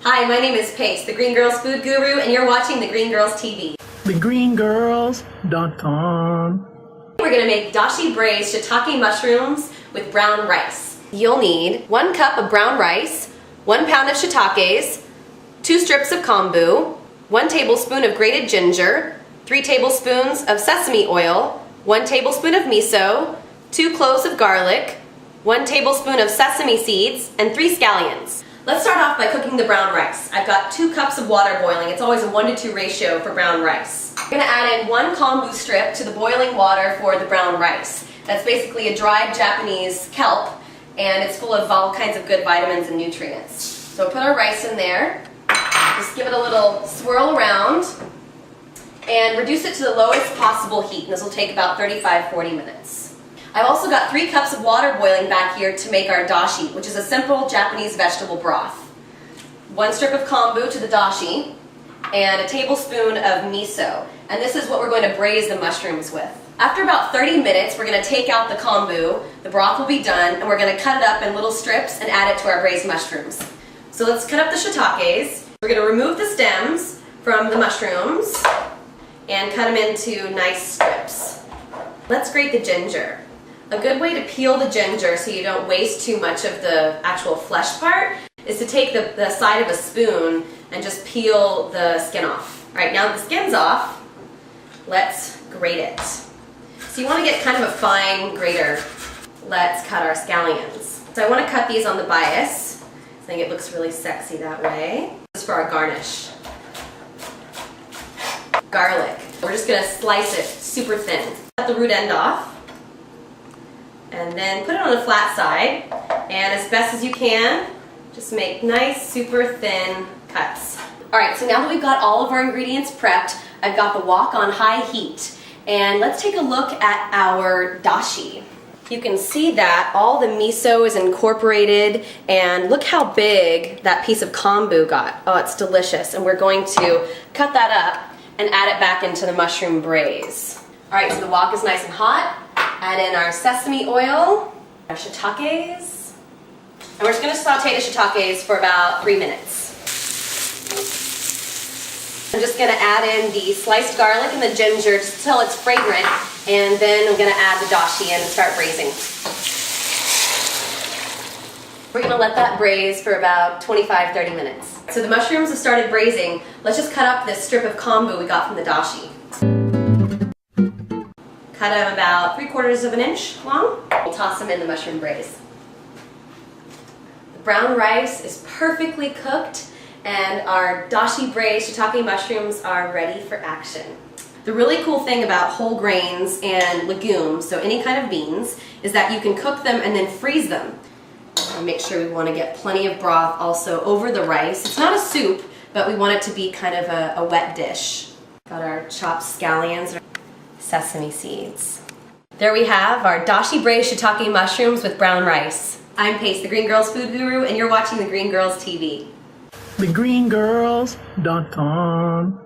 Hi, my name is Pace, the Green Girls Food Guru, and you're watching the Green Girls TV. TheGreenGirls.com. We're going to make Dashi-Braised Shiitake mushrooms with brown rice. You'll need 1 cup of brown rice, 1 pound of shiitakes, 2 strips of kombu, 1 tablespoon of grated ginger, 3 tablespoons of sesame oil, 1 tablespoon of miso, 2 cloves of garlic, 1 tablespoon of sesame seeds, and 3 scallions. Let's start off by cooking the brown rice. I've got 2 cups of water boiling. It's always a 1-to-2 ratio for brown rice. I'm going to add in 1 kombu strip to the boiling water for the brown rice. That's basically a dried Japanese kelp, and it's full of all kinds of good vitamins and nutrients. So put our rice in there. Just give it a little swirl around and reduce it to the lowest possible heat. And this will take about 35-40 minutes. I've also got 3 cups of water boiling back here to make our dashi, which is a simple Japanese vegetable broth. 1 strip of kombu to the dashi, and a tablespoon of miso. And this is what we're going to braise the mushrooms with. After about 30 minutes, we're going to take out the kombu, the broth will be done, and we're going to cut it up in little strips and add it to our braised mushrooms. So let's cut up the shiitakes. We're going to remove the stems from the mushrooms and cut them into nice strips. Let's grate the ginger. A good way to peel the ginger so you don't waste too much of the actual flesh part is to take the side of a spoon and just peel the skin off. Alright, now that the skin's off, let's grate it. So you want to get kind of a fine grater. Let's cut our scallions. So I want to cut these on the bias. I think it looks really sexy that way. This is for our garnish. Garlic. We're just going to slice it super thin. Cut the root end off. And then put it on the flat side, and as best as you can, just make nice, super thin cuts. Alright, so now that we've got all of our ingredients prepped, I've got the wok on high heat. And let's take a look at our dashi. You can see that all the miso is incorporated, and look how big that piece of kombu got. Oh, it's delicious. And we're going to cut that up and add it back into the mushroom braise. Alright, so the wok is nice and hot. Add in our sesame oil, our shiitakes, and we're just going to saute the shiitakes for about 3 minutes. I'm just going to add in the sliced garlic and the ginger just until it's fragrant, and then I'm going to add the dashi in and start braising. We're going to let that braise for about 25-30 minutes. So the mushrooms have started braising. Let's just cut up this strip of kombu we got from the dashi. Cut them about 3/4 of an inch long. We'll toss them in the mushroom braise. The brown rice is perfectly cooked, and our dashi-braised shiitake mushrooms are ready for action. The really cool thing about whole grains and legumes, so any kind of beans, is that you can cook them and then freeze them. And make sure we want to get plenty of broth also over the rice. It's not a soup, but we want it to be kind of a wet dish. Got our chopped scallions. Sesame seeds. There we have our dashi-braised shiitake mushrooms with brown rice. I'm Pace, the Green Girls Food Guru, and you're watching the Green Girls TV. TheGreenGirls.com.